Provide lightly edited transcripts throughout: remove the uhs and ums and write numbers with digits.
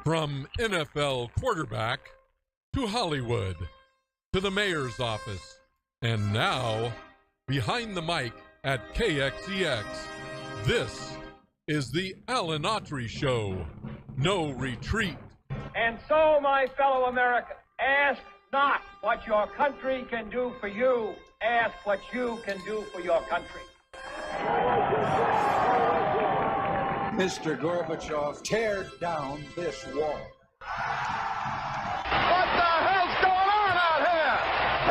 From NFL quarterback to Hollywood to the mayor's office, and now behind the mic at KXEX, this is the Alan Autry Show. No retreat. And so, my fellow Americans, ask not what your country can do for you. Ask what you can do for your country. Mr. Gorbachev, tear down this wall. What the hell's going on out here?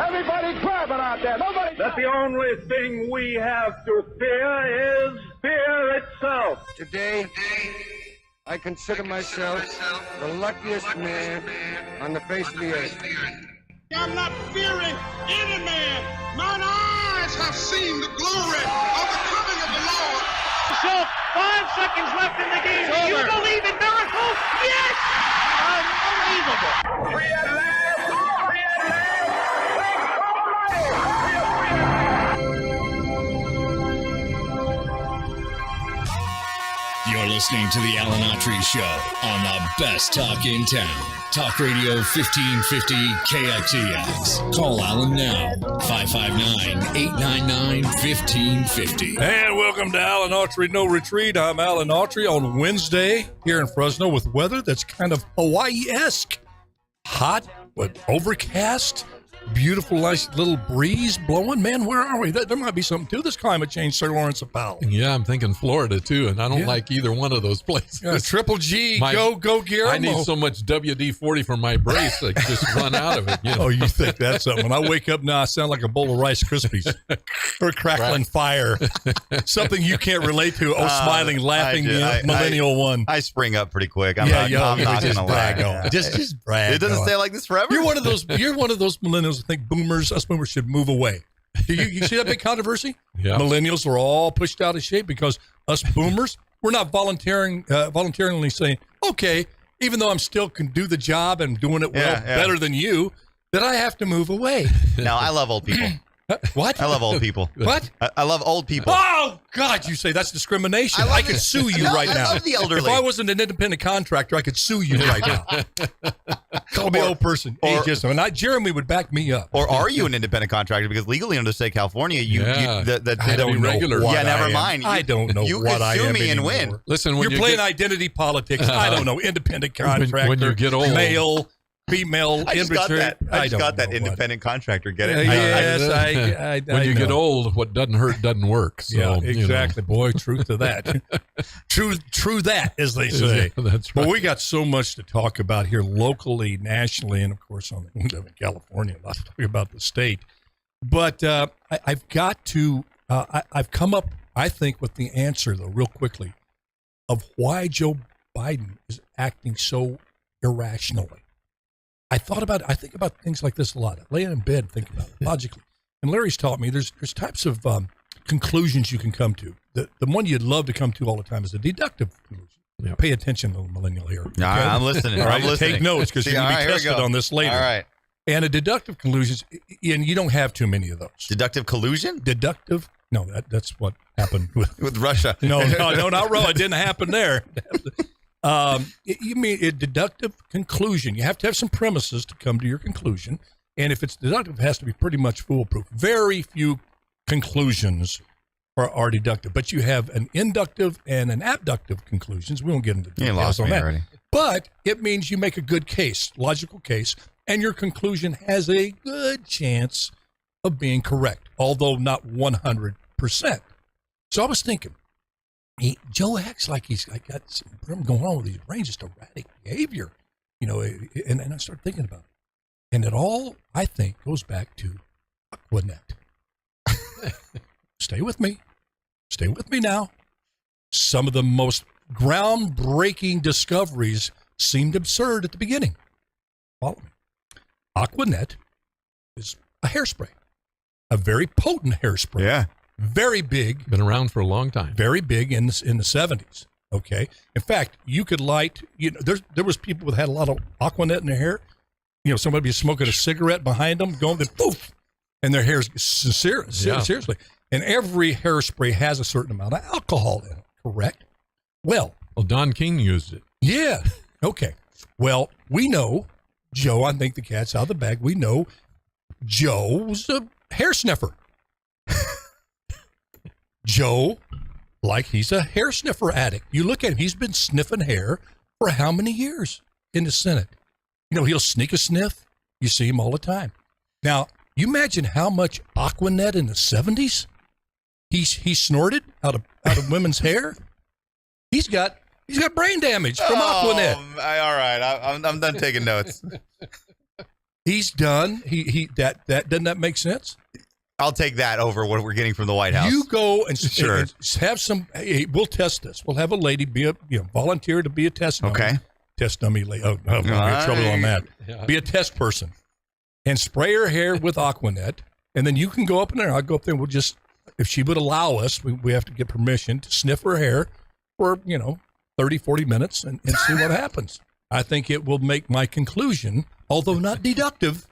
Everybody grabbing out there. Nobody. That the only thing we have to fear is fear itself. Today, I consider myself the luckiest man on the face of the earth. I'm not fearing any man. Mine eyes have seen the glory of the coming of the Lord. So, 5 seconds left in the game. Do you believe in miracles? Yes! Unbelievable. Free at last! Free at last! You're listening to the Alan Autry Show on the best talk in town. Talk Radio 1550 KXEX. Call Alan now, 559-899-1550. And welcome to Alan Autry No Retreat. I'm Alan Autry on Wednesday here in Fresno with weather that's kind of Hawaii-esque. Hot, but overcast, beautiful, nice little breeze blowing. Man, where are we? There might be something to this climate change, Sir Lawrence of Powell. Yeah, I'm thinking Florida too, and I don't like either one of those places. Triple G, go Guillermo. I need so much WD-40 for my brace I just run out of it. You know? Oh, you think that's something? When I wake up now, I sound like a bowl of Rice Krispies or crackling fire. Something you can't relate to. Smiling, laughing, millennial one. I spring up pretty quick. I'm not going to brag lie. on. Just brag. It doesn't stay like this forever. You're one of those millennials who think us boomers should move away. Do you see that big controversy? Yeah. Millennials are all pushed out of shape because us boomers, we're not voluntarily saying, okay, even though I'm still can do the job and doing it better than you, that I have to move away. No, I love old people. What? I love old people. What? I love old people. Oh, God, you say that's discrimination. I could sue you right now. I love the elderly. If I wasn't an independent contractor, I could sue you right now. Call me old person. And Jeremy would back me up. Or are you an independent contractor? Because legally under the state of California, I don't know regular. What yeah, never I mind. I don't know what I am. You can sue me and anymore. win. Listen, when you're playing identity politics. I don't know. Independent contractor. When you get old. Male. Female, I just got that independent contractor. Get it? Yes, when you get old, what doesn't hurt doesn't work. So, yeah, exactly. Boy, truth to that. True that, as they say. That's right. But we got so much to talk about here locally, nationally, and of course we live in California. A lot to talk about the state. But I've got to. I've come up, I think, with the answer though, real quickly, of why Joe Biden is acting so irrationally. I think about things like this a lot. I lay in bed and think about it logically. And Larry's taught me there's types of conclusions you can come to. The one you'd love to come to all the time is a deductive conclusion. Yeah. Pay attention, little millennial here. Okay? I'm listening. All right, I'm listening. Take notes because you're going to be tested on this later. All right. And a deductive conclusion, and you don't have too many of those. Deductive collusion? Deductive? No, that's what happened with Russia. No, not Russia. It didn't happen there. You mean a deductive conclusion. You have to have some premises to come to your conclusion. And if it's deductive, it has to be pretty much foolproof. Very few conclusions are deductive. But you have an inductive and an abductive conclusions. We won't get into details on that. Already. But it means you make a good case, logical case, and your conclusion has a good chance of being correct, although not 100%. So I was thinking, Joe acts like he's got something going on with his brain, just erratic behavior, and I started thinking about it. And it all, I think, goes back to Aquanet. Stay with me now. Some of the most groundbreaking discoveries seemed absurd at the beginning. Follow me. Aquanet is a hairspray, a very potent hairspray. Yeah. Very big. Been around for a long time. Very big in the 70s. Okay. In fact, you could light, there was people that had a lot of Aquanet in their hair. Somebody be smoking a cigarette behind them, going, then poof, and their hair's seriously. And every hairspray has a certain amount of alcohol in it, correct? Well, Don King used it. Yeah. Okay. Well, we know Joe, I think the cat's out of the bag. We know Joe's a hair sniffer. Joe, like he's a hair sniffer addict. You look at him, he's been sniffing hair for how many years in the Senate? He'll sneak a sniff. You see him all the time. Now, you imagine how much Aquanet in the 70s he snorted out of women's hair. He's got brain damage from Aquanet. All right, I'm done taking notes. He's done. That doesn't that make sense? I'll take that over what we're getting from the White House. You go and, sure. and have some. Hey, we'll test this. We'll have a lady volunteer to be a test dummy. Okay. Test dummy lady. Oh, we'll get trouble on that. Yeah. Be a test person and spray her hair with Aquanet, and then you can go up in there. I'll go up there. And we'll just, if she would allow us, we have to get permission to sniff her hair for 30, 40 minutes and see what happens. I think it will make my conclusion, although not deductive,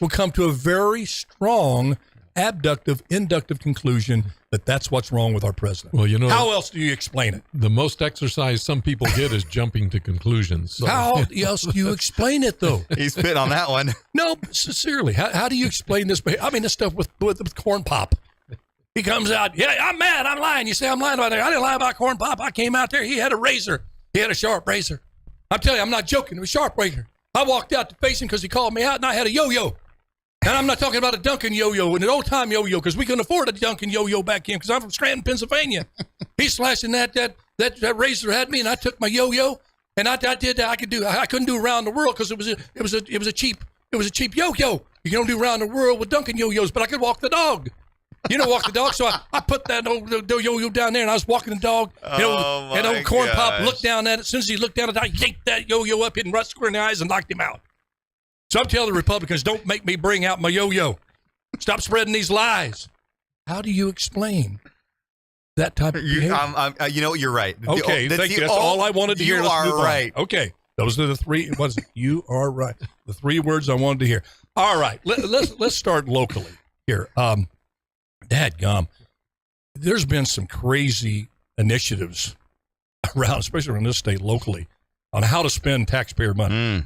will come to a very strong abductive, inductive conclusion that that's what's wrong with our president. Well, how else do you explain it? The most exercise some people get is jumping to conclusions. So. How else do you explain it, though? He's fit on that one. No, sincerely. How do you explain this? I mean, this stuff with corn pop. He comes out, yeah, I'm mad, I'm lying. You say I'm lying about it. I didn't lie about corn pop. I came out there, he had a razor. He had a sharp razor. I'm telling you, I'm not joking. It was a sharp razor. I walked out to face him because he called me out, and I had a yo-yo. And I'm not talking about a Duncan yo-yo, an old-time yo-yo, because we couldn't afford a Duncan yo-yo back then, because I'm from Scranton, Pennsylvania. He's slashing that razor at me, and I took my yo-yo, and I did that. I couldn't do around the world because it was a cheap yo-yo. You can only do around the world with Duncan yo-yos, but I could walk the dog. Walk the dog. So I put that old yo-yo down there, and I was walking the dog. And old corn pop looked down at it. As soon as he looked down at it, I yanked that yo-yo up, hit him right square in the eyes, and knocked him out. So I'm telling the Republicans, don't make me bring out my yo-yo. Stop spreading these lies. How do you explain that type of behavior? You're right. Okay, thank you. That's all I wanted to hear. You are right. Okay, those are the three. What is it? You are right. The three words I wanted to hear. All right, let's start locally here. Dadgum, there's been some crazy initiatives around, especially around this state locally, on how to spend taxpayer money.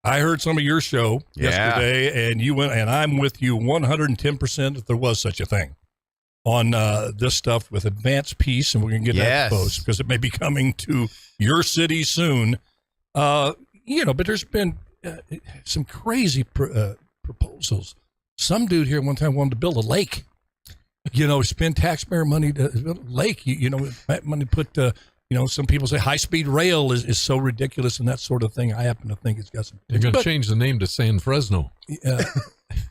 I heard some of your show yesterday, and you went, and I'm with you 110% if there was such a thing on this stuff with Advanced Peace, and we're going to get that post because it may be coming to your city soon. But there's been some crazy proposals. Some dude here one time wanted to build a lake. Spend taxpayer money to build a lake. Money put. Some people say high-speed rail is so ridiculous and that sort of thing. I happen to think it's got some. You're going to change the name to San Fresno.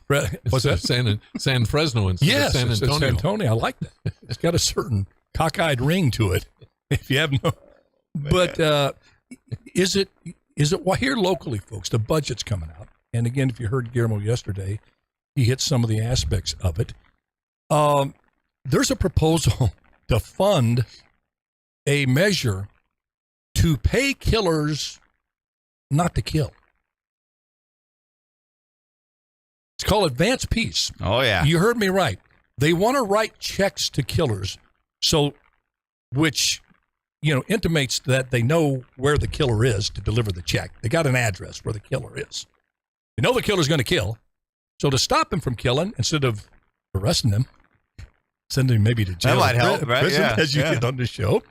What's that? San Fresno instead of San Antonio. San Antonio. I like that. It's got a certain cockeyed ring to it. If you have no, but is it well, here locally, folks? The budget's coming out, and again, if you heard Guillermo yesterday, he hit some of the aspects of it. There's a proposal to fund a measure to pay killers not to kill. It's called Advanced Peace. Oh, yeah. You heard me right. They want to write checks to killers, which intimates that they know where the killer is to deliver the check. They got an address where the killer is. They know the killer's going to kill. So to stop him from killing, instead of arresting him, send him maybe to jail. That might help, right? Prison, as you get on the show.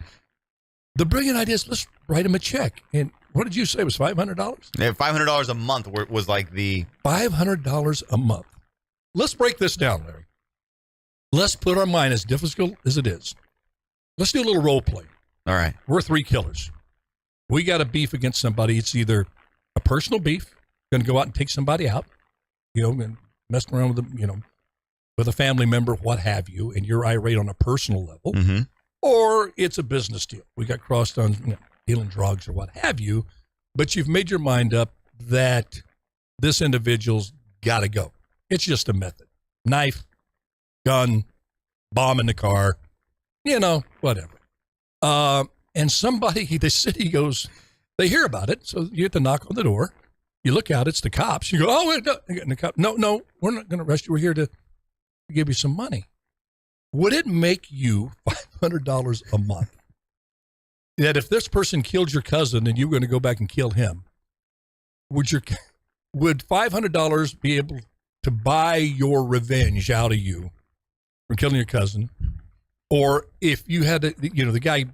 The brilliant idea is let's write him a check. And what did you say? It was $500? Yeah, $500 a month was like the... $500 a month. Let's break this down, Larry. Let's put our mind as difficult as it is. Let's do a little role play. All right. We're three killers. We got a beef against somebody. It's either a personal beef, going to go out and take somebody out, and messing around with them, with a family member, what have you, and you're irate on a personal level. Mm-hmm. Or it's a business deal. We got crossed on dealing drugs or what have you, but you've made your mind up that this individual's got to go. It's just a method. Knife, gun, bomb in the car, whatever. And somebody, the city goes, they hear about it, so you have to knock on the door. You look out, it's the cops. You go, oh, wait, no, we're not going to arrest you. We're here to give you some money. Would it make you $500 a month that if this person killed your cousin and you were going to go back and kill him, would $500 be able to buy your revenge out of you from killing your cousin? Or if you had to, the guy,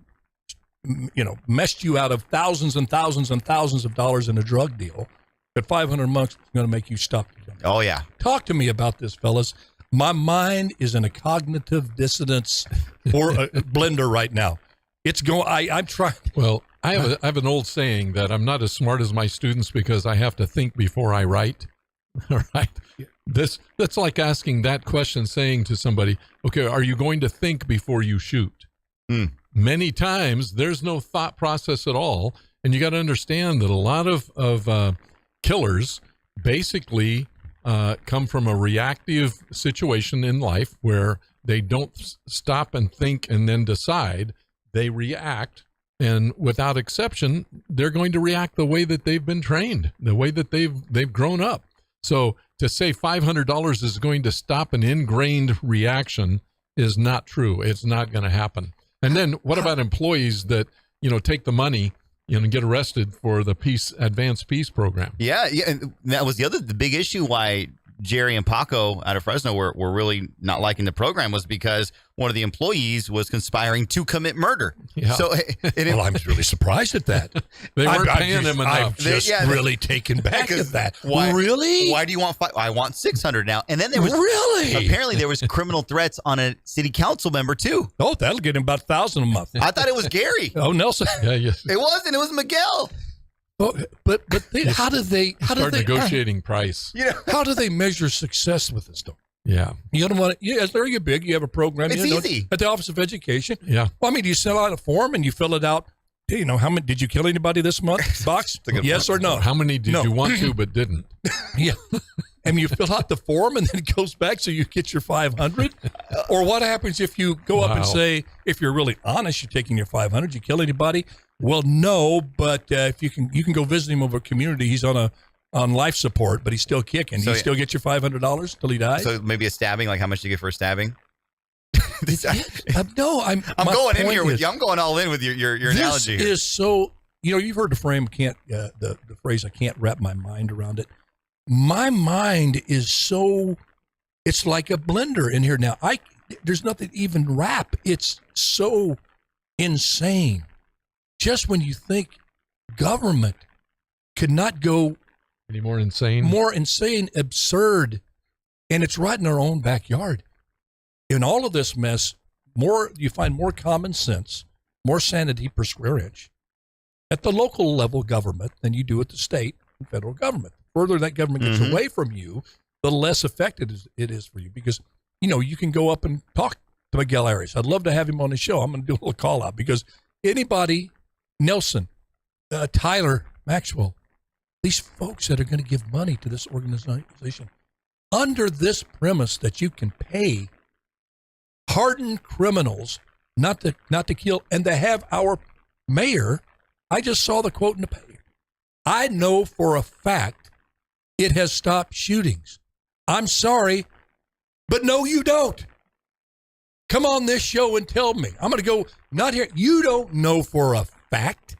messed you out of thousands and thousands and thousands of dollars in a drug deal, but 500 months is going to make you stop. Oh, yeah. Talk to me about this, fellas. My mind is in a cognitive dissonance or a blender right now. It's going, I'm trying. Well, I have an old saying that I'm not as smart as my students because I have to think before I write. All right. That's like asking that question, saying to somebody, okay, are you going to think before you shoot? Many times there's no thought process at all. And you got to understand that a lot of killers basically come from a reactive situation in life where they don't stop and think and then decide. They react. And without exception, they're going to react the way that they've been trained, the way that they've grown up. So to say $500 is going to stop an ingrained reaction is not true. It's not going to happen. And then what about employees that, take the money, and get arrested for the advanced peace program? Yeah. And that was the big issue why Jerry and Paco out of Fresno were really not liking the program, was because one of the employees was conspiring to commit murder. Yeah. So, I'm really surprised at that. They weren't paying him enough. I'm just really taken back at that. Why, really? Why do you want I want 600 now. And then there was really, apparently there was criminal threats on a city council member too. Oh, that'll get him about 1,000 a month. I thought it was Gary. Oh, Nelson. Yeah, yes. It wasn't. It was Miguel. But how do they negotiating price? How do they measure success with this stuff? Yeah. You don't want to, as they're big, you have a program. It's easy. At the Office of Education. Yeah. Well, do you fill out a form and you fill it out? How many, did you kill anybody this month? Box? Yes or no? How many did you want to but didn't? Yeah. And you fill out the form and then it goes back so you get your 500? Or what happens if you go up and say, if you're really honest, you're taking your 500, you kill anybody? Well, no, but if you can go visit him over a community. He's on life support, but he's still kicking. So, you still get your $500 till he dies? So maybe a stabbing, like how much do you get for a stabbing? No, I'm going in here with you. I'm going all in with your analogy here. This is so, you've heard the phrase, I can't wrap my mind around it. My mind is so, it's like a blender in here now. There's nothing to even wrap. It's so insane. Just when you think government could not go any more insane, absurd, and it's right in our own backyard. In all of this mess, you find more common sense, more sanity per square inch at the local level government than you do at the state and federal government. The further that government gets away from you, the less effective it is for you, because you can go up and talk to Miguel Arias. I'd love to have him on the show. I'm going to do a little call out, because anybody, Nelson, Tyler, Maxwell, these folks that are going to give money to this organization under this premise that you can pay hardened criminals not to kill, and to have our mayor, I just saw the quote in the paper, I know for a fact it has stopped shootings. I'm sorry, but no, you don't. Come on this show and tell me. I'm going to go, not here. You don't know for a fact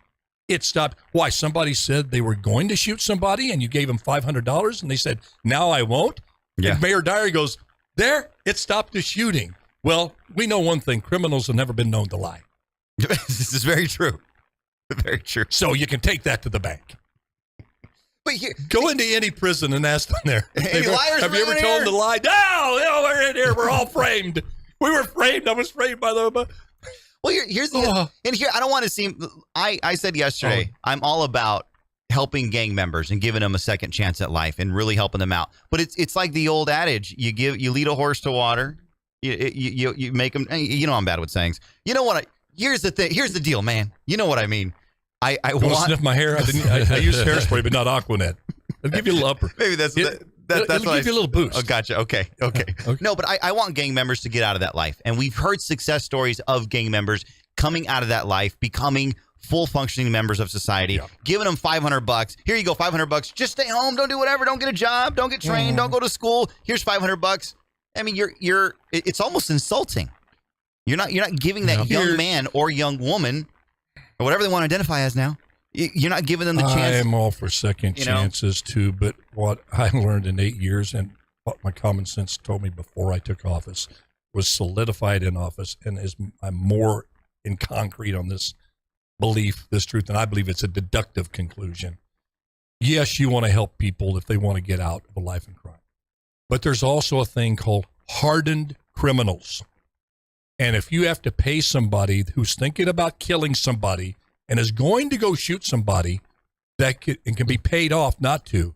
it stopped. Why? Somebody said they were going to shoot somebody and you gave them $500 and they said, now I won't. Yeah. And Mayor Dyer goes, there, it stopped the shooting. Well, we know one thing. Criminals have never been known to lie. This is very true. Very true. So you can take that to the bank. But go into any prison and ask them there. Any liars have you ever told them to lie? No, we're in here. We're all framed. We were framed. I was framed by the... Well, here's the... And here, I don't want to seem... I said yesterday, I'm all about helping gang members and giving them a second chance at life and really helping them out. But it's like the old adage, you lead a horse to water, you make them... I'm bad with sayings. You know what? Here's the thing. Here's the deal, man. You know what I mean. I want to sniff my hair. I use hairspray, but not Aquanet. I'll give you a little upper. Maybe that's it'll give you a little boost. Oh, gotcha. Okay. No, but I want gang members to get out of that life, and we've heard success stories of gang members coming out of that life, becoming full functioning members of society, giving them $500. Here you go, $500. Just stay home. Don't do whatever. Don't get a job. Don't get trained. Don't go to school. Here's $500. I mean, it's almost insulting. You're not giving that young man or young woman, or whatever they want to identify as now, You're not giving them the chance. I am all for second chances too, but what I learned in 8 years and what my common sense told me before I took office was solidified in office, and I'm more in concrete on this belief, this truth, and I believe it's a deductive conclusion. Yes, you want to help people if they want to get out of a life in crime, but there's also a thing called hardened criminals. And if you have to pay somebody who's thinking about killing somebody and is going to go shoot somebody that can be paid off not to,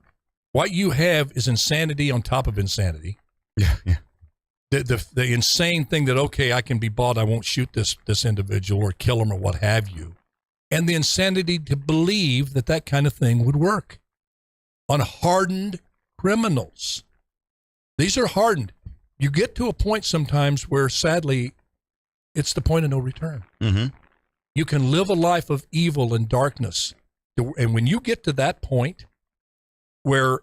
what you have is insanity on top of insanity. Yeah. The insane thing that, okay, I can be bought, I won't shoot this individual or kill him or what have you. And the insanity to believe that kind of thing would work on hardened criminals. These are hardened. You get to a point sometimes where, sadly, it's the point of no return. Mm-hmm. You can live a life of evil and darkness. And when you get to that point where,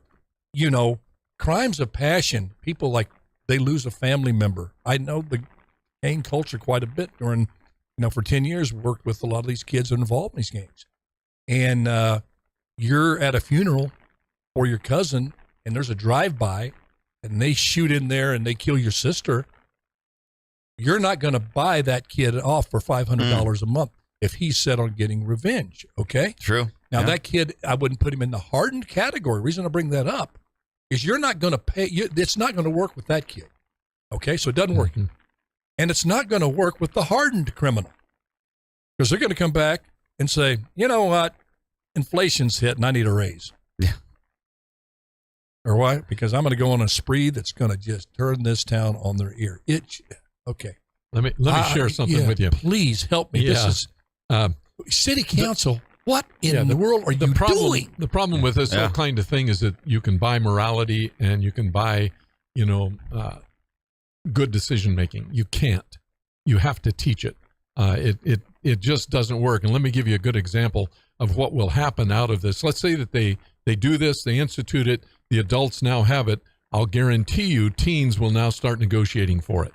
crimes of passion, people they lose a family member. I know the gang culture quite a bit during, for 10 years, worked with a lot of these kids involved in these gangs. And you're at a funeral for your cousin, and there's a drive-by, and they shoot in there and they kill your sister. You're not going to buy that kid off for $500 a month if he's set on getting revenge, okay? True. Now, that kid, I wouldn't put him in the hardened category. The reason I bring that up is you're not going to pay. It's not going to work with that kid, okay? So it doesn't work. And it's not going to work with the hardened criminal because they're going to come back and say, you know what? Inflation's hit and I need a raise. Yeah. Or why? Because I'm going to go on a spree that's going to just turn this town on their ear. Okay. Let me share something with you. Please help me. Yeah. This is city council. What in the world are you doing? The problem with this whole kind of thing is that you can buy morality and you can buy, good decision making. You can't. You have to teach it. It just doesn't work. And let me give you a good example of what will happen out of this. Let's say that they do this, they institute it, the adults now have it. I'll guarantee you teens will now start negotiating for it.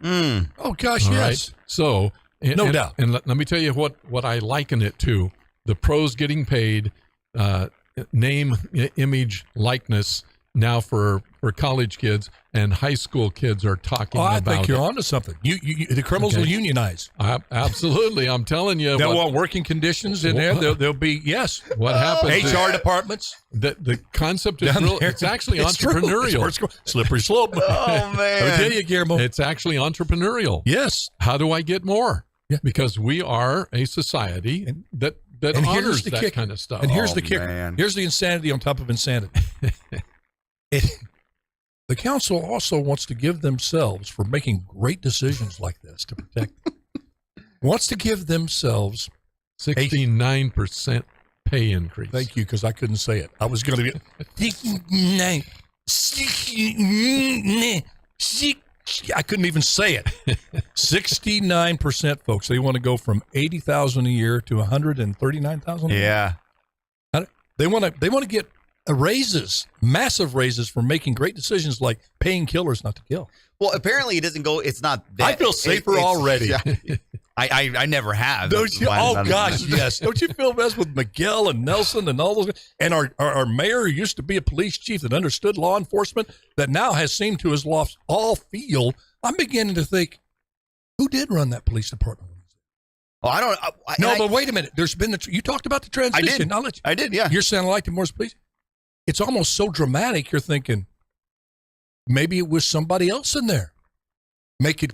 Oh, gosh, yes. Right? So, no doubt. And let me tell you what I liken it to. The pros getting paid, name, image, likeness now for college kids, and high school kids are talking about it. I think you're onto something. The criminals will unionize. Absolutely. I'm telling you. They'll want working conditions in there. There'll be, yes. What happens? HR departments. The concept is real. It's actually entrepreneurial. Slippery slope. Oh, man. I tell you, Guillermo. It's actually entrepreneurial. Yes. How do I get more? Yeah. Because we are a society that honors that kind of stuff. And here's the kicker. Man. Here's the insanity on top of insanity. The council also wants to give themselves, for making great decisions like this to protect, wants to give themselves 69% pay increase. Thank you, because I couldn't say it. I was going to be I couldn't even say it. 69%, folks. They want to go from $80,000 a year to $139,000. Yeah. They want to get raises, massive raises for making great decisions like paying killers not to kill. Well, apparently it doesn't go. It's not. That, I feel safer already. Yeah. I never have. Don't you? Oh gosh, yes. Don't you feel best with Miguel and Nelson and all those? And our mayor used to be a police chief that understood law enforcement, that now has seemed to has lost all feel. I'm beginning to think, who did run that police department? Oh, I don't. But wait a minute. There's been you talked about the transition. I did. Yeah. You're sounding like the Morris police. It's almost so dramatic. You're thinking maybe it was somebody else in there.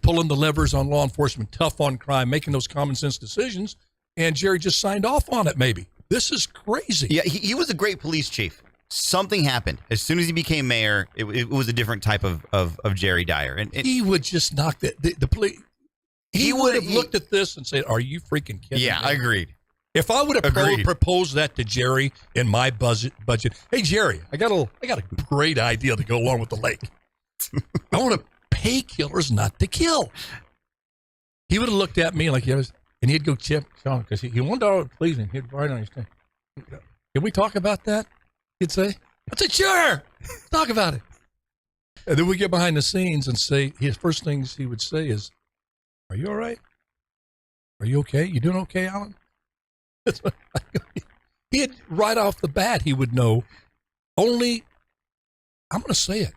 Pulling the levers on law enforcement, tough on crime, making those common sense decisions, and Jerry just signed off on it, maybe. This is crazy. Yeah, he was a great police chief. Something happened. As soon as he became mayor, it was a different type of Jerry Dyer. And he would just knock the police. He would have looked at this and said, are you freaking kidding me? Yeah, agreed. If I would have proposed that to Jerry in my budget, hey, Jerry, I got a great idea to go along with the lake. I want to pay killers not to kill. He would have looked at me like he was, and he'd go, Chip, Sean, because he $1 please me. He'd write on his thing. Can we talk about that? He'd say, I said, sure, talk about it. And then we get behind the scenes and say, his first things he would say is, are you all right? Are you okay? You doing okay, Alan? Right off the bat, he would know only, I'm going to say it,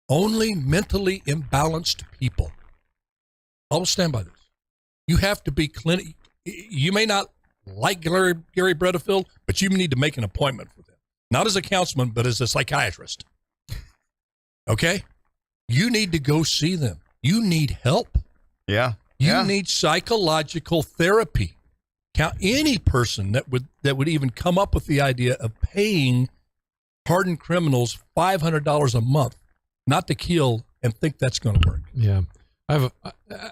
only mentally imbalanced people. I'll stand by this. You have to be clinic. You may not like Gary Bredefield, but you need to make an appointment with him. Not as a councilman, but as a psychiatrist. Okay? You need to go see them. You need help. Yeah. You need psychological therapy. Any person that would even come up with the idea of paying hardened criminals $500 a month not to kill and think that's going to work. Yeah. I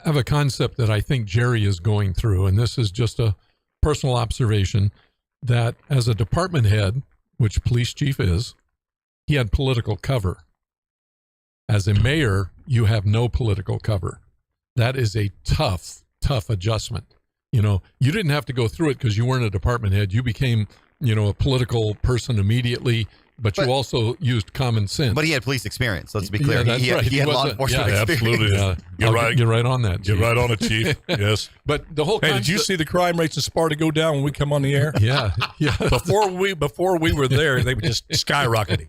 have a concept that I think Jerry is going through, and this is just a personal observation, that as a department head, which police chief is, he had political cover. As a mayor, you have no political cover. That is a tough adjustment. You know, you didn't have to go through it because you weren't a department head. You became, a political person immediately, but you also used common sense. But he had police experience. Let's be clear. Yeah, that's right. He had law enforcement experience. Absolutely. Yeah. Get right on that, Chief. Get right on it, Chief. Yes. But the whole Hey, did you see the crime rates in Sparta go down when we come on the air? Yeah. Before we were there, they were just skyrocketing.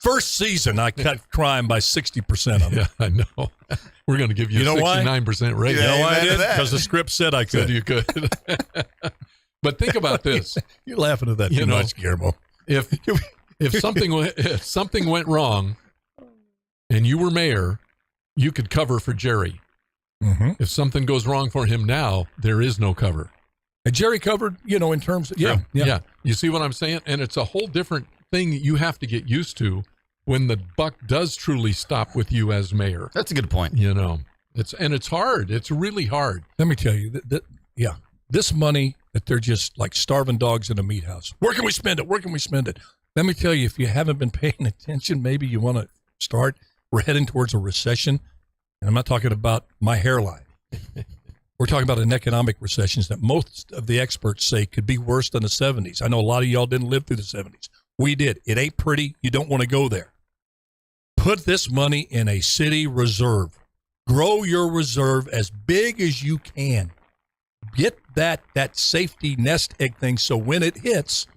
First season, I cut crime by 60% on it. Yeah, I know. We're going to give you, a 69% rate. You know why I did? that. Because the script said I could. Said you could. But think about this. You're laughing at that too much, Guillermo. If something went wrong and you were mayor, you could cover for Jerry. Mm-hmm. If something goes wrong for him now, there is no cover. And Jerry covered, in terms of, yeah. You see what I'm saying? And it's a whole different thing you have to get used to when the buck does truly stop with you as mayor. That's a good point. It's hard. It's really hard. Let me tell you, this money that they're just like starving dogs in a meat house. Where can we spend it? Where can we spend it? Let me tell you, if you haven't been paying attention, maybe you want to start. We're heading towards a recession. And I'm not talking about my hairline. We're talking about an economic recession that most of the experts say could be worse than the 70s. I know a lot of y'all didn't live through the 70s. We did. It ain't pretty. You don't want to go there. Put this money in a city reserve. Grow your reserve as big as you can. Get that safety nest egg thing so when it hits,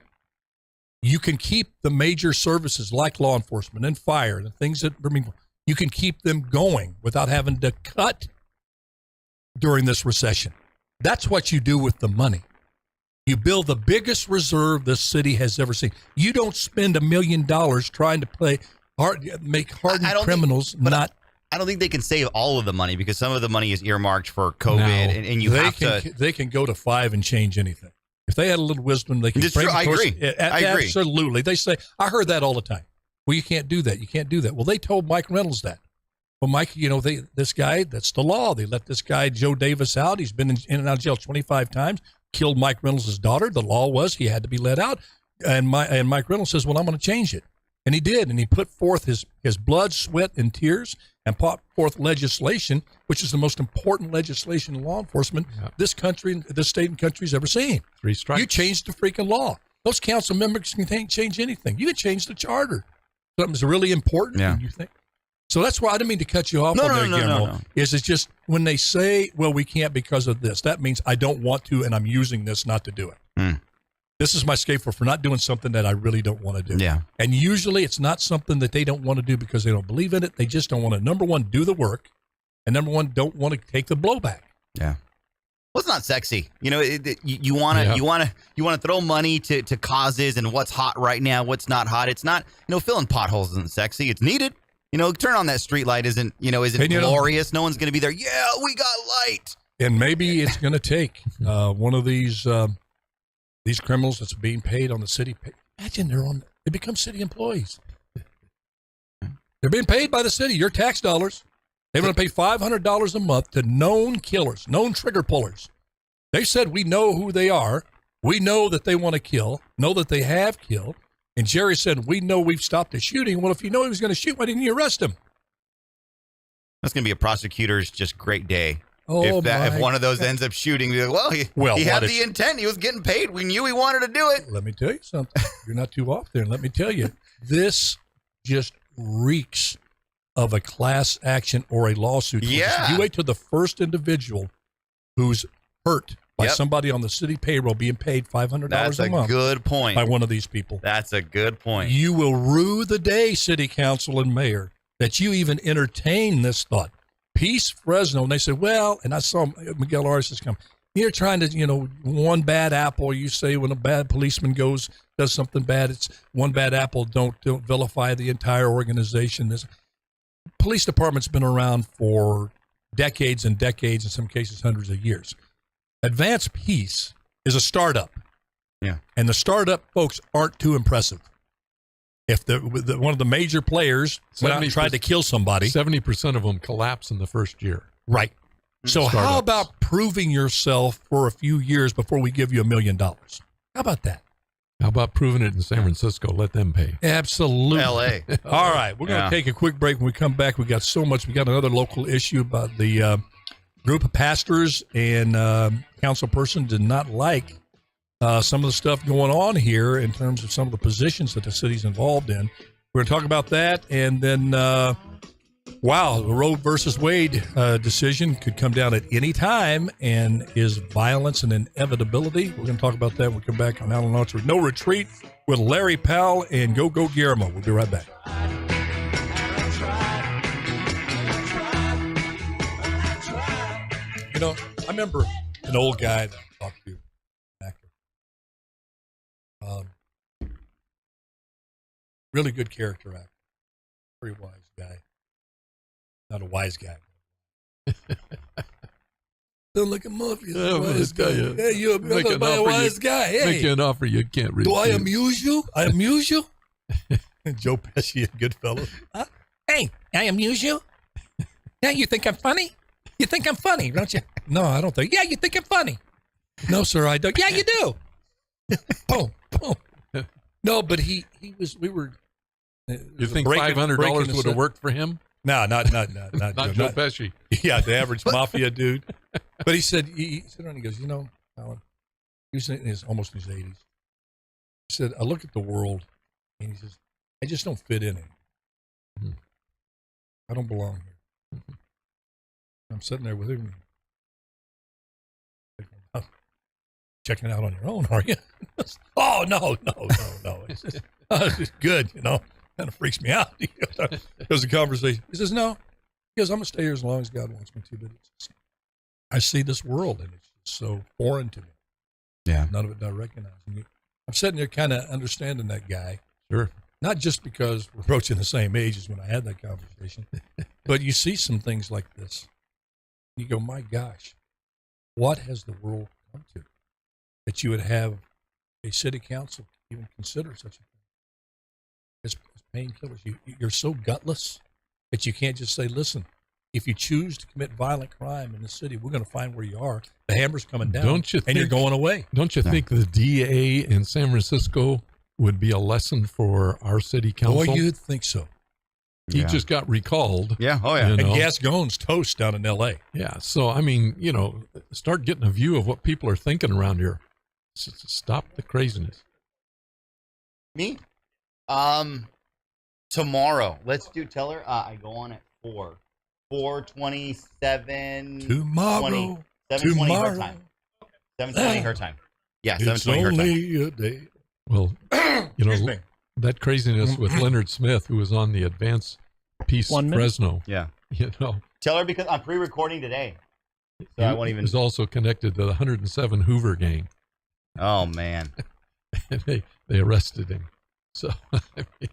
you can keep the major services like law enforcement and fire and the things that you can keep them going without having to cut during this recession. That's what you do with the money. You build the biggest reserve this city has ever seen. You don't spend $1 million trying to make hardened criminals not. I don't think they can save all of the money because some of the money is earmarked for COVID, and they can go to 5 and change anything. If they had a little wisdom, they can. I agree. Absolutely. They say, I heard that all the time. Well, you can't do that. You can't do that. Well, they told Mike Reynolds that. Well, Mike, this guy, that's the law. They let this guy, Joe Davis, out. He's been in and out of jail 25 times, killed Mike Reynolds' daughter. The law was he had to be let out. And Mike Reynolds says, well, I'm going to change it. And he did. And he put forth his blood, sweat, and tears and put forth legislation, which is the most important legislation in law enforcement this country, this state and country's ever seen. 3 strikes. You changed the freaking law. Those council members can change anything. You can change the charter. Something's really important. Yeah. You think. So that's why I didn't mean to cut you off. No. It's just when they say, well, we can't because of this, that means I don't want to and I'm using this not to do it. This is my scapegoat for not doing something that I really don't want to do. Yeah. And usually it's not something that they don't want to do because they don't believe in it. They just don't want to, number one, do the work, and number one, don't want to take the blowback. Yeah. Well, it's not sexy. You want to throw money to causes and what's hot right now, what's not hot. It's not, filling potholes isn't sexy. It's needed. Turn on that street light isn't glorious. No one's going to be there. Yeah, we got light. And maybe it's going to take one of these criminals that's being paid on the city. Imagine they become city employees. They're being paid by the city, your tax dollars. They're going to pay $500 a month to known killers, known trigger pullers. They said, we know who they are. We know that they want to kill, know that they have killed. And Jerry said, we know we've stopped the shooting. Well, if you know he was going to shoot, why didn't you arrest him? That's going to be a prosecutor's just great day. Oh, if one of those ends up shooting, he had the intent. He was getting paid. We knew he wanted to do it. Let me tell you something. You're not too off there. And let me tell you, this just reeks of a class action or a lawsuit. Yeah. You wait till the first individual who's hurt by somebody on the city payroll being paid $500 a month. That's a good point. By one of these people. That's a good point. You will rue the day, city council and mayor, that you even entertain this thought. Peace Fresno. And they said, well, and I saw Miguel Arces come. You're trying to, one bad apple. You say when a bad policeman does something bad, it's one bad apple. Don't vilify the entire organization. This police department's been around for decades and decades, in some cases hundreds of years. Advanced Peace is a startup. Yeah. And the startup folks aren't too impressive. If one of the major players went out and tried to kill somebody, 70% of them collapse in the first year. Right. So how about proving yourself for a few years before we give you $1 million? How about that? How about proving it in San Francisco? Let them pay. Absolutely. L.A. All right. We're going to take a quick break. When we come back, we got so much. We got another local issue about the group of pastors and council person did not like some of the stuff going on here in terms of some of the positions that the city's involved in. We're going to talk about that. And then, the Roe versus Wade decision could come down at any time. And is violence an inevitability? We're going to talk about that when we come back on Alan Autry. No Retreat with Larry Powell and Go Guillermo. We'll be right back. I remember an old guy that I talked to, an actor. Really good character actor. Very wise guy. Not a wise guy. Don't look at Murphy. Hey, you're a wise guy. Hey. Make you an offer you can't refuse. Do I amuse you? I amuse you? Joe Pesci, a good fellow. Hey, I amuse you? Yeah, you think I'm funny? You think I'm funny, don't you? No, I don't think. Yeah, you think I'm funny. No, sir, I don't. Yeah, you do. Boom, boom. No, but we were. You think $500 would have worked for him? No, not Joe Pesci. Yeah, the average mafia dude. But he said, he goes, Alan, he was almost in his 80s. He said, I look at the world, and he says, I just don't fit in it. Mm-hmm. I don't belong here. Mm-hmm. I'm sitting there with him. Checking it out on your own, are you? Oh, no. It's just good, kind of freaks me out. Because the conversation. He says, no. He goes, I'm going to stay here as long as God wants me to. But I see this world, and it's just so foreign to me. Yeah. None of it I recognize. I'm sitting there kind of understanding that guy. Sure. Not just because we're approaching the same age as when I had that conversation, but you see some things like this. You go, my gosh, what has the world come to? That you would have a city council even consider such a thing as painkillers. You're so gutless that you can't just say, listen, if you choose to commit violent crime in the city, we're going to find where you are. The hammer's coming down, you're going away. Don't you think the DA in San Francisco would be a lesson for our city council? Boy, you'd think so. He just got recalled. Yeah. Oh, yeah. And Gascon's toast down in L.A. Yeah. So, I mean, start getting a view of what people are thinking around here. Stop the craziness. Me? Tomorrow. Let's do Teller. I go on at 4. 4:27. Tomorrow. 7:20 her time. 7:20 her time. Yeah, 7:20 her time. It's only a day. Well, that craziness with Leonard Smith, who was on the Advanced Peace Fresno. Yeah. Tell her because I'm pre-recording today. So I won't even. He's also connected to the 107 Hoover gang. Oh, man. And they arrested him. So, I mean,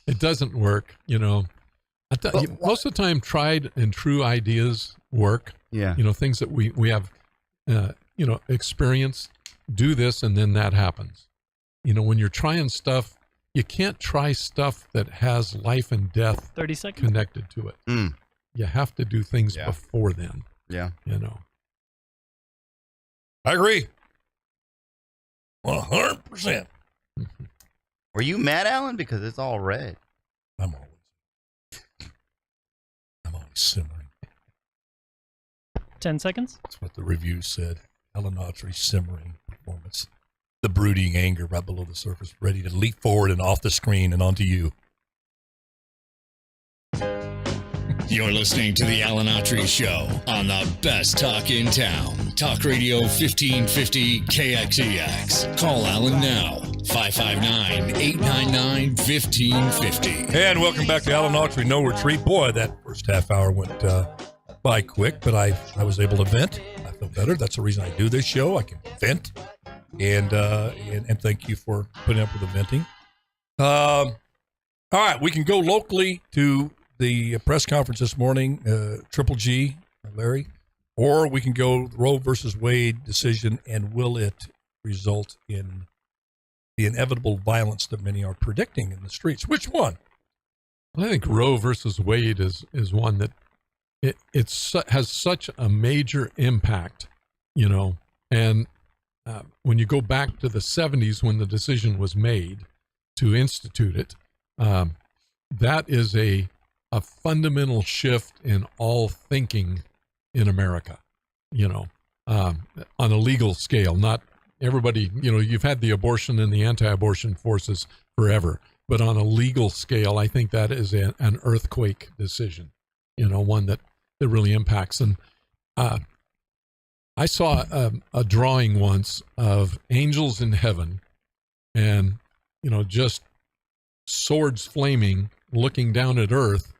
it doesn't work, Most of the time, tried and true ideas work. Yeah. Things that we have, experience, do this, and then that happens. When you're trying stuff, you can't try stuff that has life and death 30 seconds connected to it. Mm. You have to do things before then. Yeah. I agree. 100%. Were you mad, Alan? Because it's all red. I'm always simmering. 10 seconds. That's what the review said. Alan Autry simmering performance. The brooding anger right below the surface, ready to leap forward and off the screen and onto you. You're listening to the Alan Autry Show on the best talk in town. Talk Radio 1550 KXEX. Call Alan now. 559-899-1550. And welcome back to Alan Autry No Retreat. Boy, that first half hour went by quick, but I was able to vent. I feel better. That's the reason I do this show. I can vent. And thank you for putting up with the venting. All right, we can go locally to the press conference this morning, Triple G, Larry, or we can go Roe versus Wade decision, and will it result in the inevitable violence that many are predicting in the streets? Which one? I think Roe versus Wade is one that has such a major impact, and when you go back to the 70s when the decision was made to institute it, that is a fundamental shift in all thinking in America, on a legal scale. Not everybody, you've had the abortion and the anti-abortion forces forever, but on a legal scale, I think that is an earthquake decision, one that really impacts. And I saw a drawing once of angels in heaven and, just swords flaming, looking down at earth.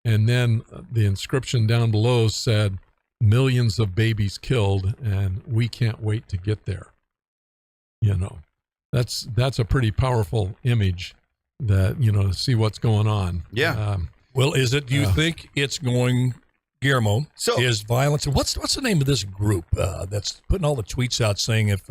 And then the inscription down below said, millions of babies killed, and we can't wait to get there. That's a pretty powerful image that, to see what's going on. Yeah. Well, do you think it's going, Guillermo, is violence? What's the name of this group that's putting all the tweets out saying if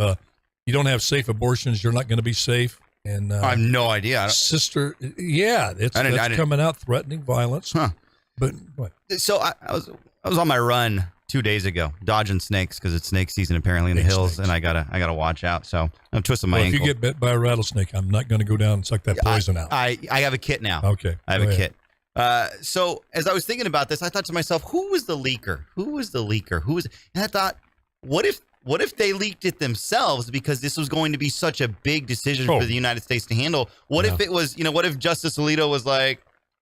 you don't have safe abortions, you're not going to be safe? And I have no idea. Sister, yeah, it's coming out threatening violence. Huh. But what? So I was on my run 2 days ago, dodging snakes because it's snake season apparently in the hills, and I gotta watch out. So I'm twisting my ankle. If you get bit by a rattlesnake, I'm not going to go down and suck that poison out. I have a kit now. Okay, I have a kit. So as I was thinking about this, I thought to myself, who was the leaker? And I thought, what if they leaked it themselves because this was going to be such a big decision for the United States to handle? What if it was, what if Justice Alito was like,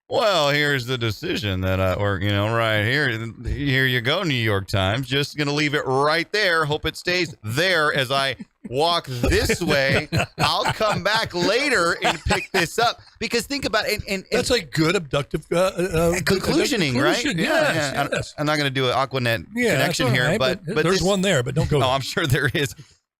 well, here's the decision that right here you go, New York Times. Just going to leave it right there. Hope it stays there as I walk this way. I'll come back later and pick this up. Because think about it. And that's a good abductive conclusioning, right? Yes. I'm not going to do an Aquanet connection here, but there's one there, but don't go. Oh, I'm sure there is.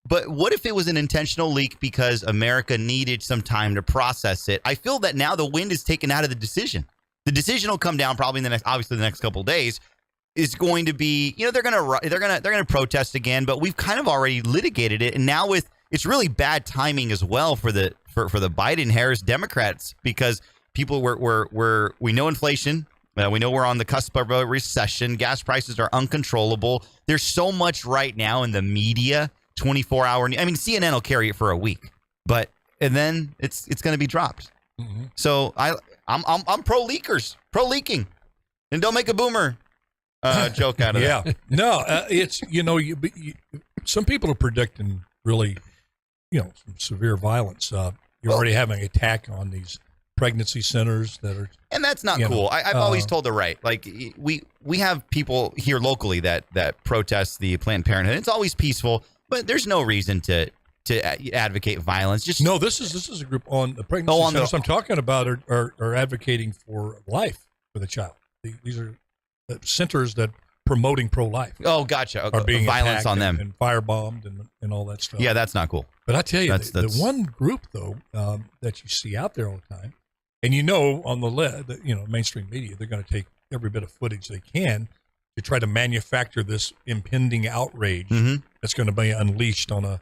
But what if it was an intentional leak because America needed some time to process it? I feel that now the wind is taken out of the decision. The decision will come down probably in the next couple of days. Is going to be, they're gonna protest again, but we've kind of already litigated it, and now it's really bad timing as well for the Biden-Harris Democrats because people we know inflation. We know we're on the cusp of a recession. Gas prices are uncontrollable. There's so much right now in the media. 24-hour. I mean, CNN will carry it for a week, and then it's going to be dropped. Mm-hmm. So I'm pro leaking, and don't make a boomer joke out of that. No, it's some people are predicting really, some severe violence. You're already having an attack on these pregnancy centers that are, and that's not cool. I've always told the right, like we have people here locally that protest the Planned Parenthood. It's always peaceful. But there's no reason to advocate violence. This is a group on the pregnancy centers I'm talking about are advocating for life for the child. These are centers that promoting pro-life. Oh, gotcha. Are being violence on them and firebombed and all that stuff. Yeah, that's not cool. But I tell you, the one group though that you see out there all the time, and on the mainstream media, they're going to take every bit of footage they can to try to manufacture this impending outrage that's going to be unleashed on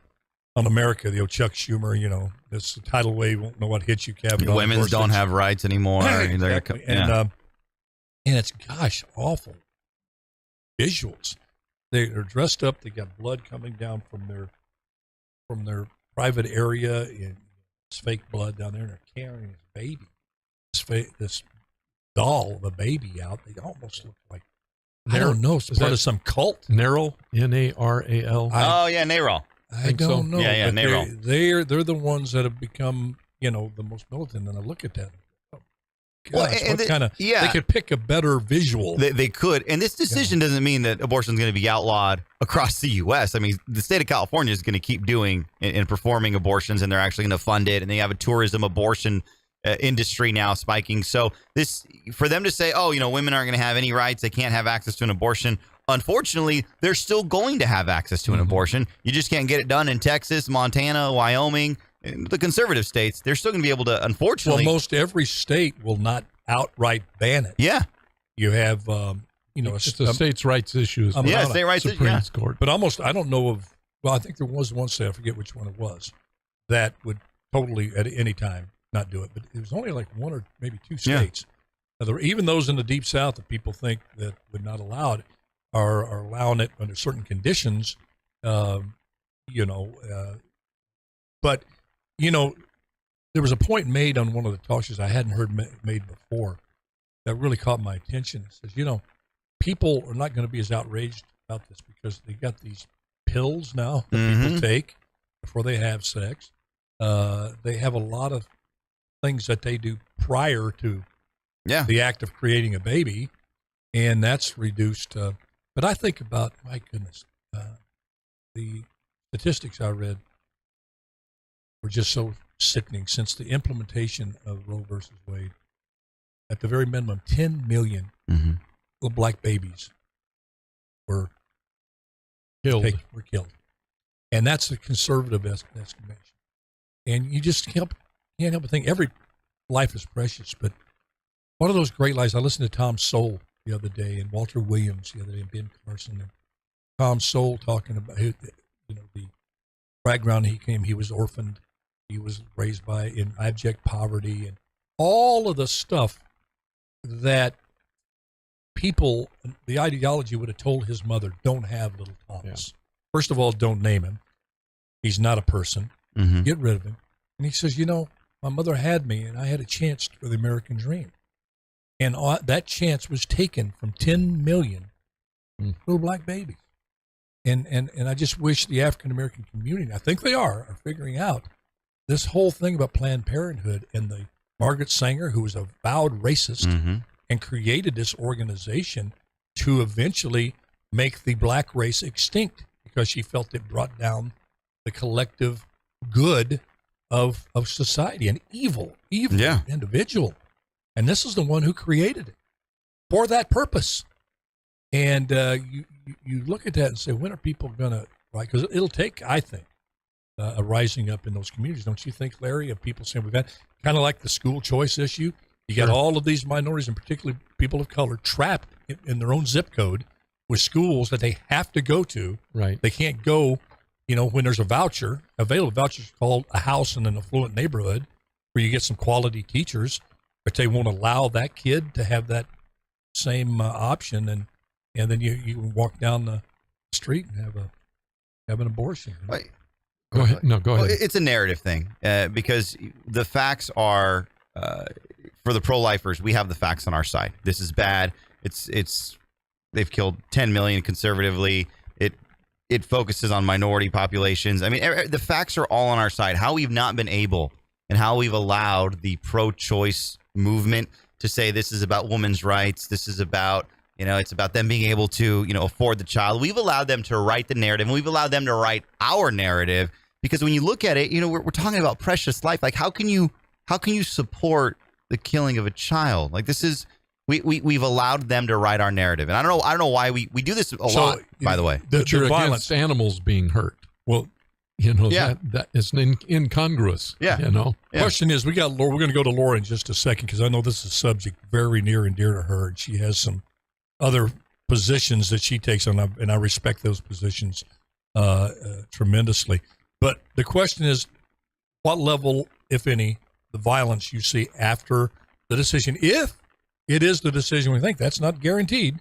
America. The old Chuck Schumer, this tidal wave won't know what hit you, Kavanaugh. Women don't have rights anymore. Exactly. And it's awful visuals. They are dressed up. They got blood coming down from their private area, and it's fake blood down there, and they're carrying this baby, this doll of a baby out. They almost look like. I don't know. It's part of some cult. Naral, Naral. Oh yeah, Naral. I don't know. Yeah, Naral. They're the ones that have become, the most militant. And I look at that. gosh, they could pick a better visual. They could. And this decision doesn't mean that abortion is going to be outlawed across the U.S. I mean, the state of California is going to keep doing and performing abortions, and they're actually going to fund it. And they have a tourism abortion industry now spiking. So this, for them to say, oh, women aren't going to have any rights, they can't have access to an abortion. Unfortunately, they're still going to have access to an abortion. You just can't get it done in Texas, Montana, Wyoming, the conservative states. They're still going to be able to, unfortunately. Well, most every state will not outright ban it. Yeah. You have, it's a states' rights issue. State rights Supreme Court. But almost, I don't know of, well, I think there was one state, I forget which one it was, that would totally at any time not do it. But it was only like one or maybe two states. Now, even those in the Deep South that people think that would not allow it, are allowing it under certain conditions, but, there was a point made on one of the talk shows I hadn't heard made before that really caught my attention. It says, people are not going to be as outraged about this because they got these pills now that people take before they have sex. They have a lot of things that they do prior to the act of creating a baby, and that's reduced. But I think about, my goodness, the statistics I read were just so sickening. Since the implementation of Roe versus Wade, at the very minimum, 10 million little black babies were killed. And that's the conservative estimation. And you just can't help but think every life is precious. But one of those great lives, I listened to Tom Sowell the other day, and Walter Williams the other day, and Ben Carson, and Tom Sowell talking about the background he was orphaned, he was raised in abject poverty, and all of the stuff that people, the ideology would have told his mother, don't have little Thomas. First of all, don't name him. He's not a person. Get rid of him. And he says, my mother had me, and I had a chance for the American dream. And that chance was taken from 10 million little black babies. And I just wish the African-American community, I think they are figuring out this whole thing about Planned Parenthood, and the Margaret Sanger, who was a vowed racist and created this organization to eventually make the black race extinct because she felt it brought down the collective good of society, an evil individual. And this is the one who created it for that purpose. And you look at that and say, when are people going to, right? Because it'll take, I think, a rising up in those communities. Don't you think, Larry, of people saying we've got kind of like the school choice issue? You got all of these minorities, and particularly people of color, trapped in their own zip code with schools that they have to go to. Right. They can't go, when there's a voucher, available vouchers called a house in an affluent neighborhood where you get some quality teachers, but they won't allow that kid to have that same option, and then you can walk down the street and have an abortion. Right. Go ahead. No, go ahead. Well, it's a narrative thing because the facts are for the pro-lifers. We have the facts on our side. This is bad. It's they've killed 10 million conservatively. It focuses on minority populations. I mean, the facts are all on our side. How we've not been able, and how we've allowed the pro-choice movement to say this is about women's rights. This is about, it's about them being able to, afford the child. We've allowed them to write the narrative, and we've allowed them to write our narrative, because when you look at it, we're talking about precious life. Like, how can you support the killing of a child? Like, this is, we've allowed them to write our narrative. And I don't know why we do this a lot, by the way. But you're against animals being hurt. Well, that is incongruous. Yeah. Question is, we're going to go to Laura in just a second, because I know this is a subject very near and dear to her, and she has some other positions that she takes on, and I respect those positions tremendously. But the question is, what level, if any, the violence you see after the decision, if it is the decision we think, that's not guaranteed.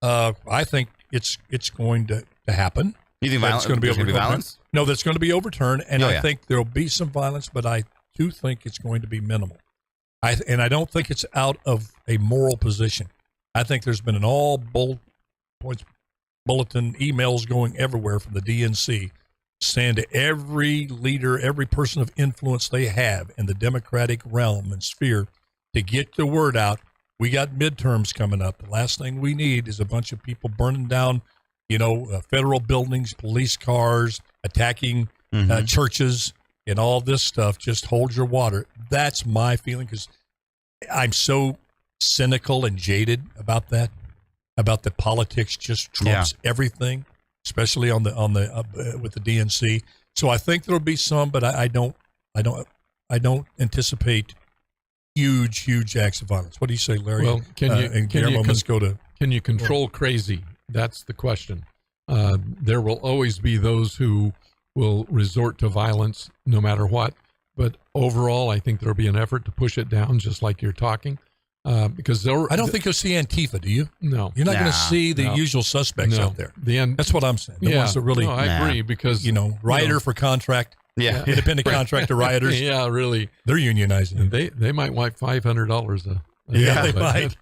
I think it's going to happen. You think violence? Going to be violence? No, that's going to be overturned, and I think there will be some violence, but I do think it's going to be minimal. I don't think it's out of a moral position. I think there's been an all points bulletin, emails going everywhere from the DNC saying to every leader, every person of influence they have in the Democratic realm and sphere, to get the word out. We got midterms coming up. The last thing we need is a bunch of people burning down, federal buildings, police cars, attacking churches, and all this stuff. Just hold your water. That's my feeling, because I'm so cynical and jaded about that, about the politics just trumps everything, especially on the with the DNC. So I think there'll be some, but I don't anticipate huge acts of violence. What do you say, Larry? Well, Guillermo, let's go to. Can you control crazy? That's the question. There will always be those who will resort to violence no matter what. But overall, I think there'll be an effort to push it down, just like you're talking. Because I don't think you'll see Antifa, do you? No. You're not going to see the usual suspects out there. That's what I'm saying. The ones that really, I agree, because rioter for contract. Yeah, independent contractor rioters. Yeah, really. They're unionizing. And they might want $500 a they might.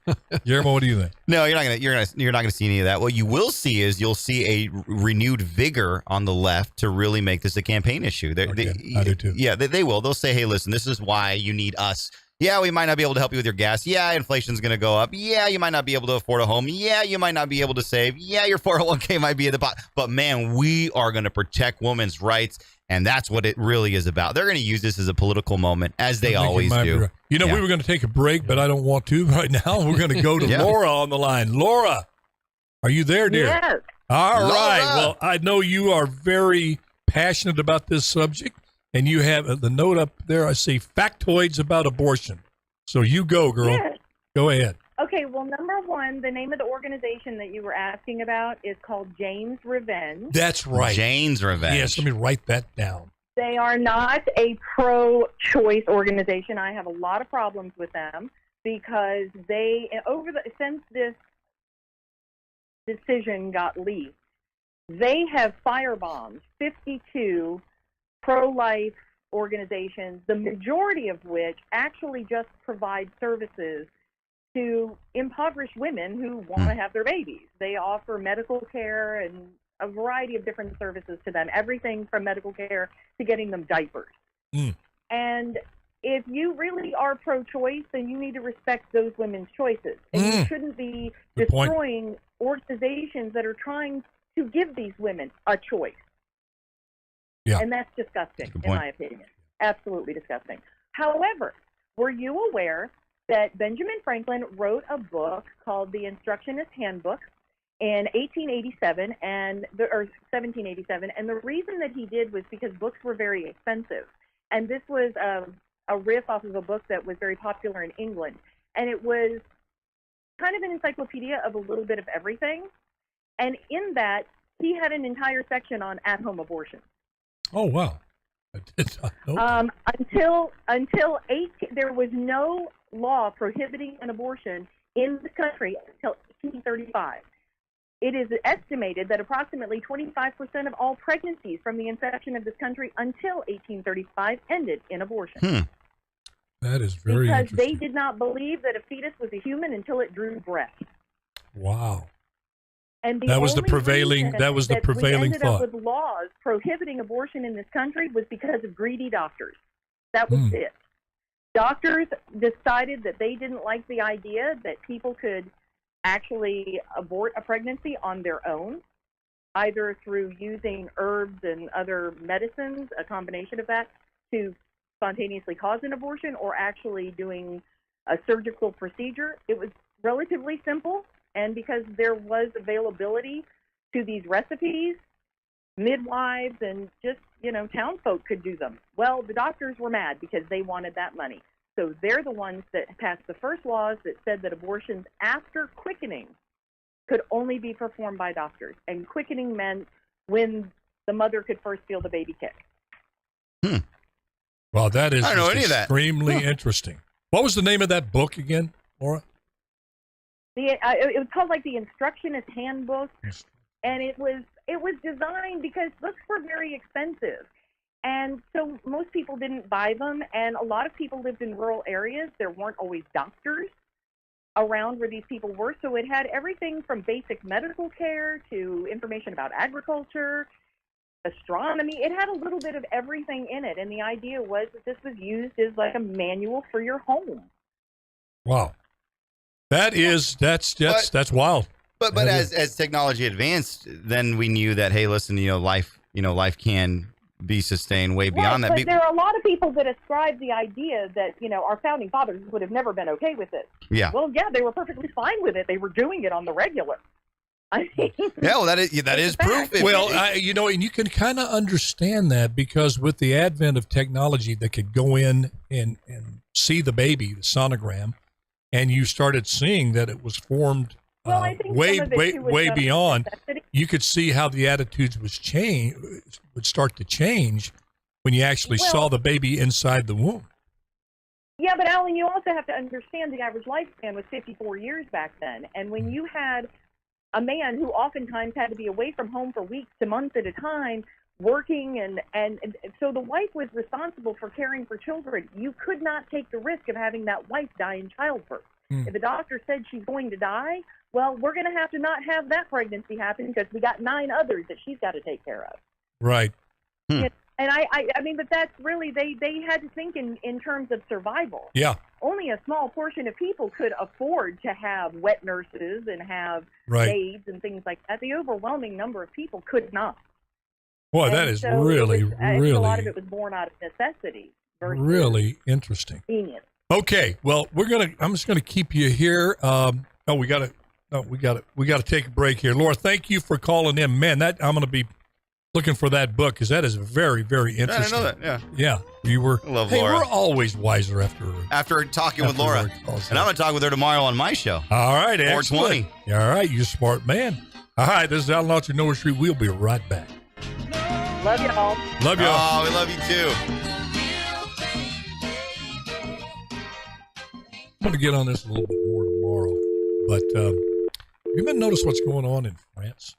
Guillermo, what do you think? No, you're not gonna see any of that. What you will see is you'll see a renewed vigor on the left to really make this a campaign issue. I do too. Yeah, they will. They'll say, hey, listen, this is why you need us. Yeah, we might not be able to help you with your gas. Yeah, inflation's going to go up. Yeah, you might not be able to afford a home. Yeah, you might not be able to save. Yeah, your 401k might be at the bottom. But man, we are going to protect women's rights. And that's what it really is about. They're going to use this as a political moment, as they always do. Right. We were going to take a break, but I don't want to right now. We're going to go to Laura on the line. Laura, are you there, dear? Yes. All Laura. right. Well, I know you are very passionate about this subject, and you have the note up there. I see factoids about abortion. So you go, girl. Yes. Go ahead. Okay, well, number one, the name of the organization that you were asking about is called Jane's Revenge. That's right. Jane's Revenge. Yes, let me write that down. They are not a pro-choice organization. I have a lot of problems with them because since this decision got leaked, they have firebombed 52 pro-life organizations, the majority of which actually just provide services to impoverished women who want to have their babies. They offer medical care and a variety of different services to them, everything from medical care to getting them diapers. And if you really are pro-choice, then you need to respect those women's choices. And you shouldn't be destroying organizations that are trying to give these women a choice. Yeah. And that's disgusting, in my opinion. Absolutely disgusting. However, were you aware that Benjamin Franklin wrote a book called The Instructionist Handbook in 1887 or 1787, and the reason that he did was because books were very expensive, and this was a riff off of a book that was very popular in England, and it was kind of an encyclopedia of a little bit of everything, and in that he had an entire section on at-home abortion. Oh wow! I did not know Until there was no law prohibiting an abortion in the country until 1835. It is estimated that approximately 25% of all pregnancies from the inception of this country until 1835 ended in abortion. That is very because interesting. they did not believe that a fetus was a human until it drew breath. Wow. And that was the prevailing thought. We ended up with laws prohibiting abortion in this country was because of greedy doctors. That was it. Doctors decided that they didn't like the idea that people could actually abort a pregnancy on their own, either through using herbs and other medicines, a combination of that, to spontaneously cause an abortion, or actually doing a surgical procedure. It was relatively simple, and because there was availability to these recipes, midwives and just, townfolk could do them. Well, the doctors were mad because they wanted that money. So they're the ones that passed the first laws that said that abortions after quickening could only be performed by doctors. And quickening meant when the mother could first feel the baby kick. Well, that is extremely interesting. What was the name of that book again, Laura? It was called the Instructionist Handbook, and it was designed because books were very expensive. And so most people didn't buy them, and a lot of people lived in rural areas. There weren't always doctors around where these people were, so it had everything from basic medical care to information about agriculture, astronomy. It had a little bit of everything in it, and the idea was that this was used as like a manual for your home. Wow. That's wild. But as technology advanced, then we knew that, hey, listen, life can be sustained way beyond that. But there are a lot of people that ascribe the idea that, our founding fathers would have never been okay with it. Yeah. Well, yeah, they were perfectly fine with it. They were doing it on the regular. I mean, yeah, well, that is proof. And you can kind of understand that because with the advent of technology that could go in and see the baby, the sonogram, and you started seeing that it was formed way beyond. You could see how the attitudes would start to change when you actually saw the baby inside the womb. Yeah, but Alan, you also have to understand the average lifespan was 54 years back then, and when you had a man who oftentimes had to be away from home for weeks to months at a time, working, and so the wife was responsible for caring for children. You could not take the risk of having that wife die in childbirth. If the doctor said she's going to die, well, we're going to have to not have that pregnancy happen because we got 9 others that she's got to take care of. Right. And I mean, but that's really, they had to think in terms of survival. Yeah. Only a small portion of people could afford to have wet nurses and have maids and things like that. The overwhelming number of people could not. Boy, that is really a lot of it was born out of necessity. Really interesting. Convenient. Okay, well, I'm just gonna keep you here. We gotta take a break here. Laura, thank you for calling in. Man, I'm gonna be looking for that book because that is very, very interesting. I know that. Yeah. Yeah. You were. Love Laura. We're always wiser after talking with Laura, and I'm gonna talk with her tomorrow on my show. All right, 420. All right, you're a smart man. All right, this is Alan Autry, Noah Street. We'll be right back. Love y'all. Love y'all. Oh, we love you too. I'm going to get on this a little bit more tomorrow, but you been notice what's going on in France?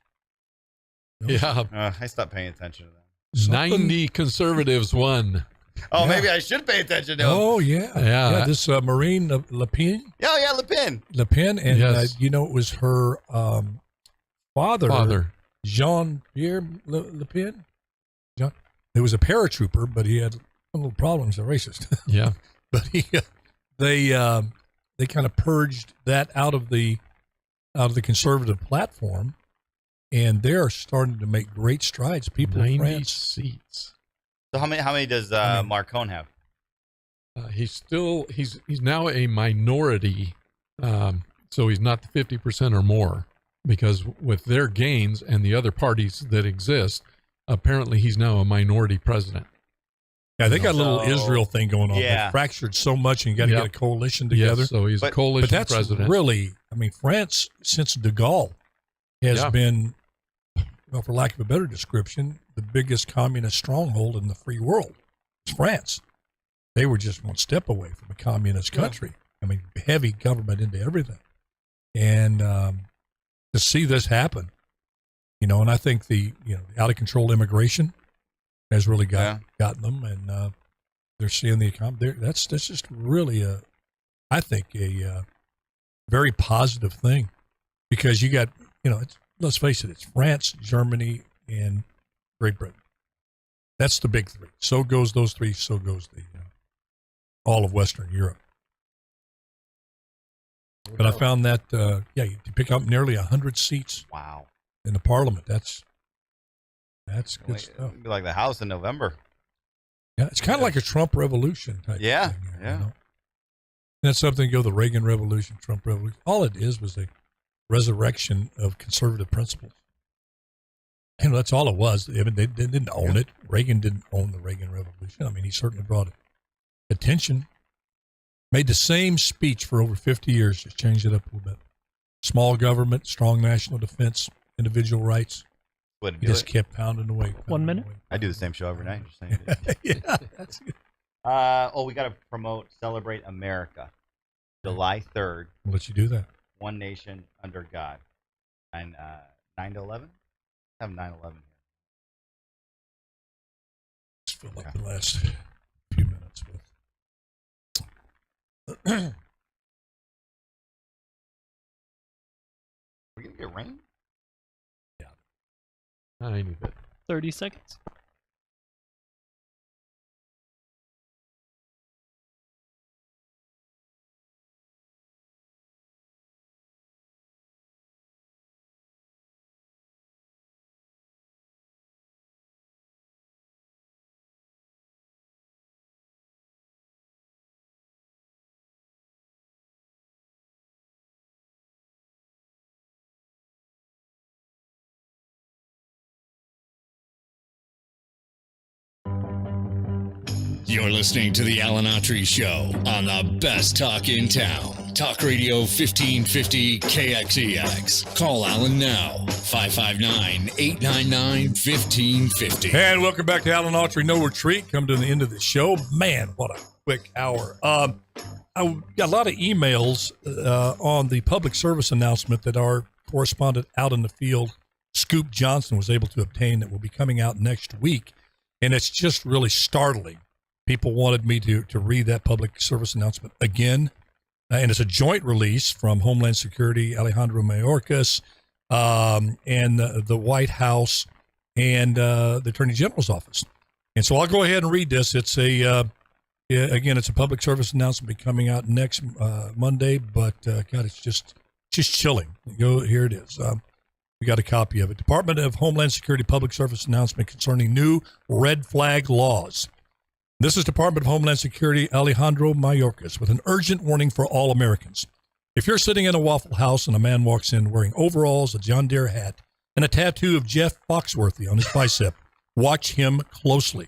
Yeah. I stopped paying attention to that. 90 conservatives won. Oh, maybe I should pay attention to them. Oh, yeah. This Marine Le Pen. Oh, yeah, Le Pen. Le Pen, and yes. It was her father, Jean-Pierre Le Pen. He was a paratrooper, but he had little problems. A racist. Yeah. But they kind of purged that out of the conservative platform, and they're starting to make great strides. People in France. seats. So how many does Macron have? He's now a minority, so he's not the 50% or more, because with their gains and the other parties that exist, apparently he's now a minority president. Yeah, they got a little Israel thing going on. Yeah. They fractured so much, and you got to get a coalition together. Yes, so he's a coalition but that's president. Really, France since de Gaulle has been, well, for lack of a better description, the biggest communist stronghold in the free world. It's France. They were just one step away from a communist country. I mean, heavy government into everything, and to see this happen, and I think the out of control immigration has really gotten them, and they're seeing the economy. That's just really I think a very positive thing, because you got let's face it, it's France, Germany, and Great Britain. That's the big three. So goes those three. So goes the all of Western Europe. But I found that you pick up nearly 100 seats. Wow. In the parliament. That's good stuff. It'd be like the House in November. Yeah, it's kind of like a Trump revolution type thing. Yeah. That's something the Reagan revolution, Trump revolution. All it is was a resurrection of conservative principles. That's all it was. They didn't own it. Reagan didn't own the Reagan revolution. I mean, he certainly brought attention. Made the same speech for over 50 years, just changed it up a little bit. Small government, strong national defense, individual rights. He just kept pounding away. 1 minute. I do the same show every night. Just saying. Yeah, that's good. We got to promote Celebrate America, July 3rd. We'll let you do that. One Nation Under God. And 9/11? I have 9/11 here. Just fill up the last few minutes with. We're going to get rain? Yeah. I need it. 30 seconds. You're listening to the Alan Autry Show on the best talk in town. Talk Radio 1550 KXEX. Call Alan now, 559-899-1550. And welcome back to Alan Autry No Retreat. Come to the end of the show. Man, what a quick hour. I got a lot of emails on the public service announcement that our correspondent out in the field, Scoop Johnson, was able to obtain that will be coming out next week. And it's just really startling. People wanted me to read that public service announcement again. And it's a joint release from Homeland Security, Alejandro Mayorkas, and the White House and the Attorney General's office. And so I'll go ahead and read this. It's again, it's a public service announcement coming out next Monday, but God, it's just chilling. Here it is. We got a copy of it. Department of Homeland Security public service announcement concerning new red flag laws. This is Department of Homeland Security Alejandro Mayorkas with an urgent warning for all Americans. If you're sitting in a Waffle House and a man walks in wearing overalls, a John Deere hat, and a tattoo of Jeff Foxworthy on his bicep, watch him closely.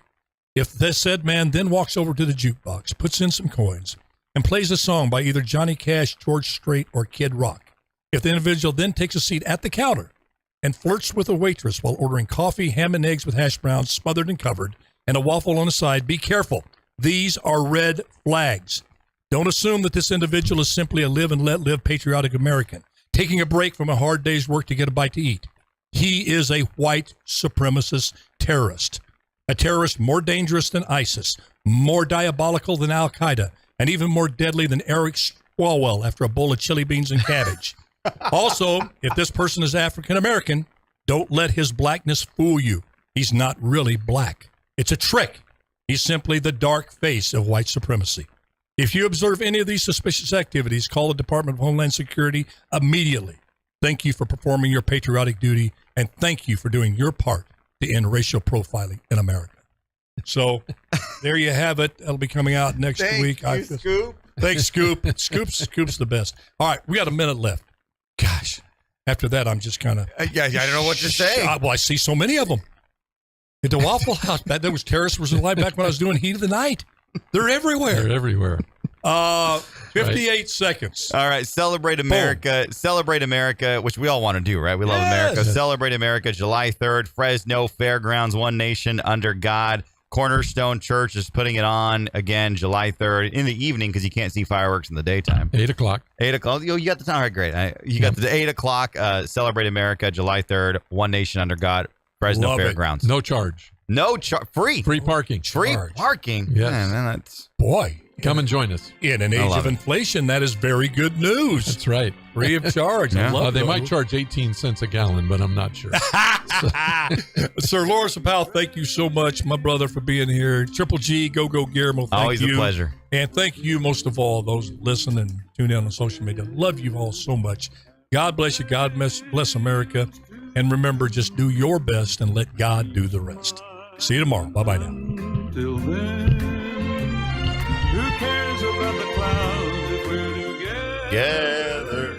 If the said man then walks over to the jukebox, puts in some coins, and plays a song by either Johnny Cash, George Strait, or Kid Rock, if the individual then takes a seat at the counter and flirts with a waitress while ordering coffee, ham and eggs with hash browns smothered and covered, and a waffle on the side, be careful. These are red flags. Don't assume that this individual is simply a live and let live patriotic American, taking a break from a hard day's work to get a bite to eat. He is a white supremacist terrorist, a terrorist more dangerous than ISIS, more diabolical than Al-Qaeda, and even more deadly than Eric Swalwell after a bowl of chili beans and cabbage. Also, if this person is African American, don't let his blackness fool you. He's not really black. It's a trick. He's simply the dark face of white supremacy. If you observe any of these suspicious activities, call the Department of Homeland Security immediately. Thank you for performing your patriotic duty, and thank you for doing your part to end racial profiling in America. So there you have it. It'll be coming out next week. Thank you, Scoop. Thanks, Scoop. Scoop's the best. All right, we got a minute left. Gosh, after that, I'm just kind of... Yeah, I don't know what to say. Well, I see so many of them. At the Waffle House, there was terrorists was alive back when I was doing Heat of the Night. They're everywhere. 58 seconds. All right, Celebrate America. Boom. Celebrate America, which we all want to do, right? We love America. Celebrate America, July 3rd, Fresno Fairgrounds, One Nation Under God. Cornerstone Church is putting it on again July 3rd in the evening because you can't see fireworks in the daytime. 8 o'clock. 8 o'clock. You got the time. All right, great. You got the 8 o'clock. Celebrate America, July 3rd, One Nation Under God. Fresno Love Fairgrounds. No charge. No charge. Free. Free parking. Free parking. Yes. Man, that's... Boy. Come and join us. In an age of inflation, that is very good news. That's right. Free of charge. I love they might charge 18 cents a gallon, but I'm not sure. Sir Lawrence Powell, thank you so much, my brother, for being here. Triple G, Go Guillermo, thank Always you. a pleasure. And thank you most of all, those that listen and tune in on social media. Love you all so much. God bless you. God bless America. And remember, just do your best and let God do the rest. See you tomorrow. Bye-bye now. Till then, who cares about the clouds if we're together?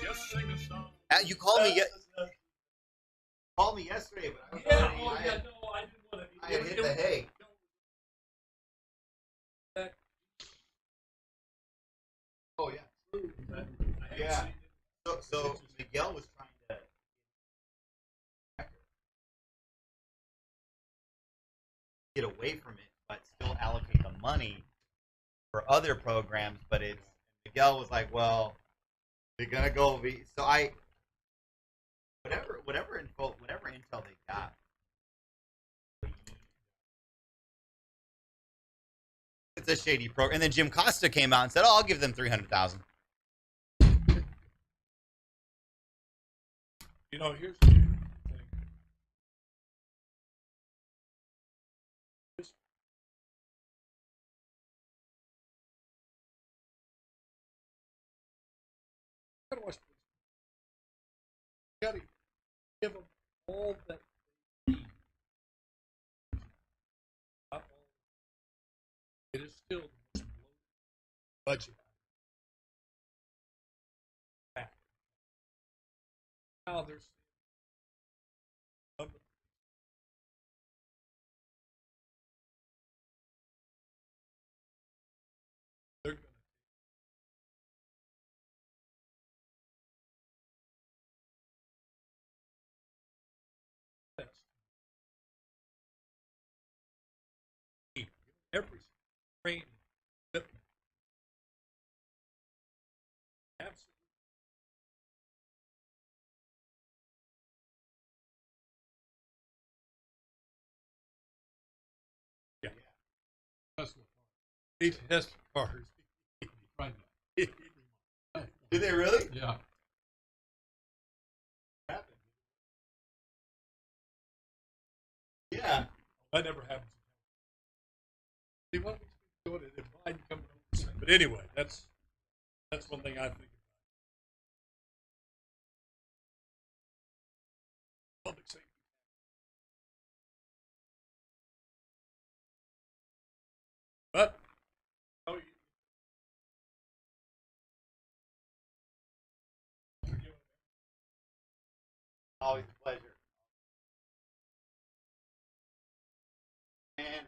Just sing a song. You called me yesterday, but I had hit the hay. Oh, yeah. Yeah. So Miguel was trying to get away from it, but still allocate the money for other programs. But Miguel was like, "Well, they're gonna go." So whatever intel they got. It's a shady program. And then Jim Costa came out and said, "Oh, I'll give them $300,000." Here's the thing. You gotta give them all that they need. It is still the most budget. Now there's train. Absolutely. Yeah. Tesla cars. 8 Tesla cars. Did they really? Yeah. Yeah. That never happens. They want me to do it if Biden comes over. But anyway, that's one thing I think about. Public safety. But always a pleasure. And